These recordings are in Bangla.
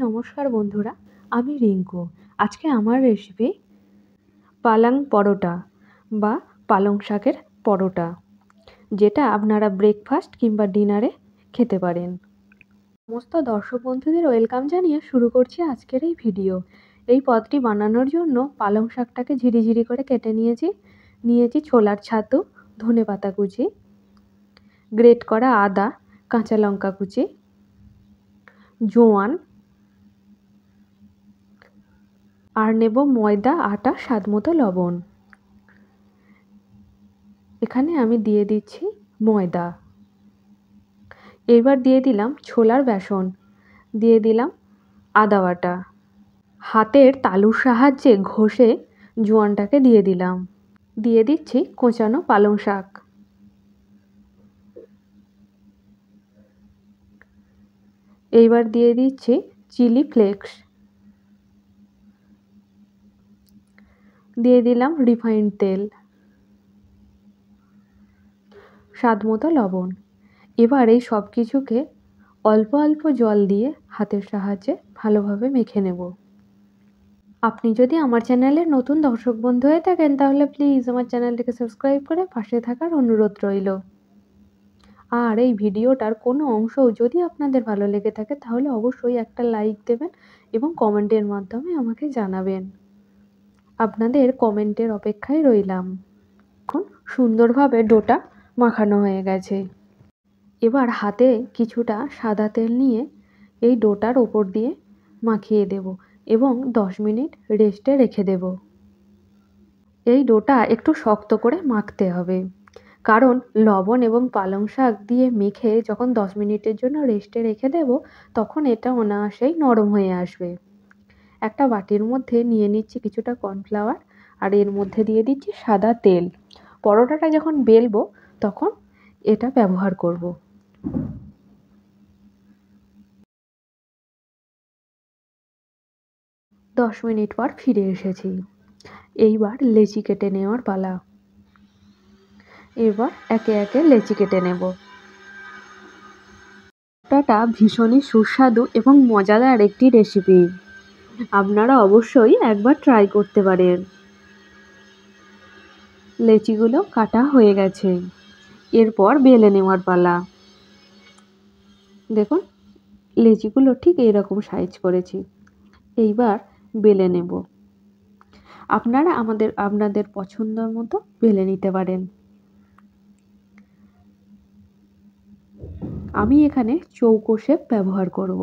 নমস্কার বন্ধুরা, আমি রিঙ্কু। আজকে আমার রেসিপি পালং পরোটা বা পালং শাকের পরোটা, যেটা আপনারা ব্রেকফাস্ট কিংবা ডিনারে খেতে পারেন। সমস্ত দর্শক বন্ধুদের ওয়েলকাম জানিয়ে শুরু করছি আজকের এই ভিডিও। এই পদটি বানানোর জন্য পালং শাকটাকে ঝিরিঝিরি করে কেটে নিয়েছি ছোলার ছাতু, ধনেপাতা কুচি, গ্রেট করা আদা, কাঁচা লঙ্কা কুচি, জোয়ান, আর নেব ময়দা, আটা, স্বাদমতো লবণ। এখানে আমি দিয়ে দিচ্ছি ময়দা। এবার দিয়ে দিলাম ছোলার বেসন, দিয়ে দিলাম আদা বাটা। হাতের তালুর সাহায্যে ঘষে জোয়ানটাকে দিয়ে দিলাম। দিয়ে দিচ্ছি কোচানো পালং শাক। এইবার দিয়ে দিচ্ছি চিলি ফ্লেক্স। দিয়ে দিলাম রিফাইন্ড তেল, স্বাদমতো লবণ। এবার এই সব কিছুকে অল্প অল্প জল দিয়ে হাতের সাহায্যে ভালোভাবে মেখে নেব। আপনি যদি আমার চ্যানেলের নতুন দর্শক বন্ধু হয়ে থাকেন তাহলে প্লিজ আমার চ্যানেলটিকে সাবস্ক্রাইব করে পাশে থাকার অনুরোধ রইল। আর এই ভিডিওটার কোনো অংশও যদি আপনাদের ভালো লেগে থাকে তাহলে অবশ্যই একটা লাইক দেবেন এবং কমেন্টের মাধ্যমে আমাকে জানাবেন। আপনাদের কমেন্টের অপেক্ষায় রইলাম। এখন সুন্দরভাবে ডোটা মাখানো হয়ে গেছে। এবার হাতে কিছুটা সাদা তেল নিয়ে এই ডোটার ওপর দিয়ে মাখিয়ে দেব এবং 10 মিনিট রেস্টে রেখে দেব। এই ডোটা একটু শক্ত করে মাখতে হবে, কারণ লবণ এবং পালং শাক দিয়ে মেখে যখন 10 মিনিটের জন্য রেস্টে রেখে দেব তখন এটা অনায়াসেই নরম হয়ে আসবে। একটা বাটির মধ্যে নিয়ে নিচ্ছি কিছুটা কর্নফ্লাওয়ার আর এর মধ্যে দিয়ে দিচ্ছি সাদা তেল। পরোটাটা যখন বেলবো তখন এটা ব্যবহার করব। 10 মিনিট পর ফিরে এসেছি। এইবার লেচি কেটে নেওয়ার পালা। এবার একে একে লেচি কেটে নেব। পরোটাটা ভীষণই সুস্বাদু এবং মজাদার একটি রেসিপি। আপনারা অবশ্যই একবার ট্রাই করতে পারেন। লেচিগুলো কাটা হয়ে গেছে। এরপর বেলে নেওয়ার পালা। দেখুন, লেচিগুলো ঠিক এইরকম সাইজ করেছি। এইবার বেলে নেব। আপনারা আপনাদের পছন্দ মতো বেলে নিতে পারেন। আমি এখানে চৌকো শেপ ব্যবহার করব।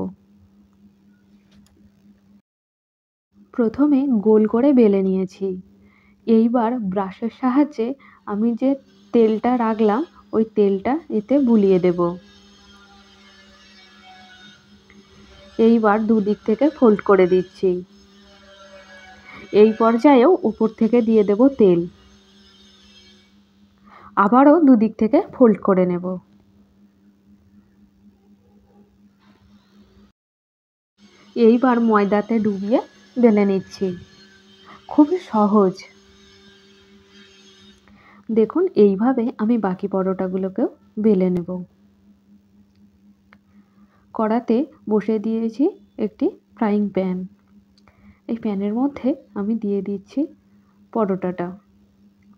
প্রথমে গোল করে বেলে নিয়েছি। এইবার ব্রাশের সাহায্যে আমি যে তেলটা রাখলাম ওই তেলটা এতে বুলিয়ে দেব। এইবার দুদিক থেকে ফোল্ড করে দিচ্ছি। এই পর্যায়েও উপর থেকে দিয়ে দেব তেল। আবারও দুদিক থেকে ফোল্ড করে নেব। এইবার ময়দাতে ডুবিয়ে বেলে নিচ্ছি। খুবই সহজ। দেখুন, এইভাবে আমি বাকি পরোটাগুলোকেও বেলে নেব। কড়াতে বসিয়ে দিয়েছি একটি ফ্রাইং প্যান। এই প্যানের মধ্যে আমি দিয়ে দিচ্ছি পরোটাটা।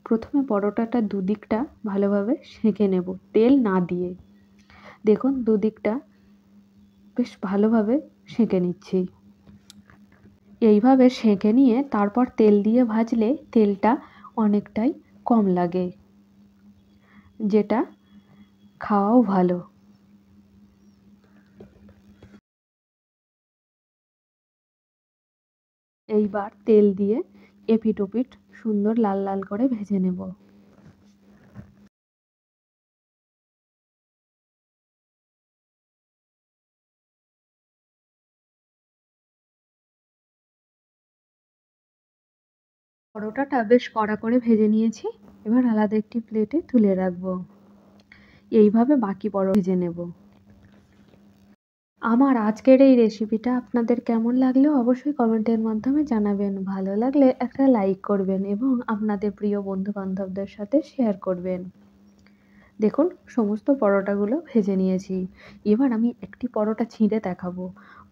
প্রথমে পরোটাটা দুদিকটা ভালোভাবে সেঁকে নেব, তেল না দিয়ে। দেখুন, দুদিকটা বেশ ভালোভাবে সেঁকে নিচ্ছি। এইভাবে সেঁকে নিয়ে তারপর তেল দিয়ে ভাজলে তেলটা অনেকটাই কম লাগে, যেটা খাওয়াও ভালো। এইবার তেল দিয়ে এপিট ওপিট সুন্দর লাল লাল করে ভেজে নেব। পরোটাটা বেশ কড়া করে ভেজে নিয়েছি। এবার আলাদা একটি প্লেটে তুলে রাখবো। এইভাবে বাকি পরোটা ভেজে নেব। আমার আজকের এই রেসিপিটা আপনাদের কেমন লাগলো অবশ্যই কমেন্টের মাধ্যমে জানাবেন। ভালো লাগলে একটা লাইক করবেন এবং আপনাদের প্রিয় বন্ধু বান্ধবদের সাথে শেয়ার করবেন। দেখুন, সমস্ত পরোটাগুলো ভেজে নিয়েছি। এবার আমি একটি পরোটা ছিঁড়ে দেখাবো।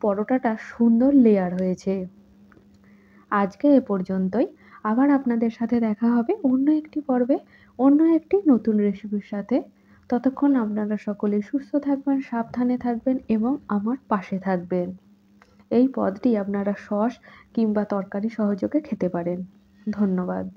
পরোটাটা সুন্দর লেয়ার হয়েছে। আজকে এ পর্যন্তই। আবার আপনাদের সাথে দেখা হবে অন্য একটি পর্বে, অন্য একটি নতুন রেসিপির সাথে। ততক্ষণ আপনারা সকলে সুস্থ থাকবেন, সাবধানে থাকবেন এবং আমার পাশে থাকবেন। এই পদটি আপনারা সস কিংবা তরকারি সহযোগে খেতে পারেন। ধন্যবাদ।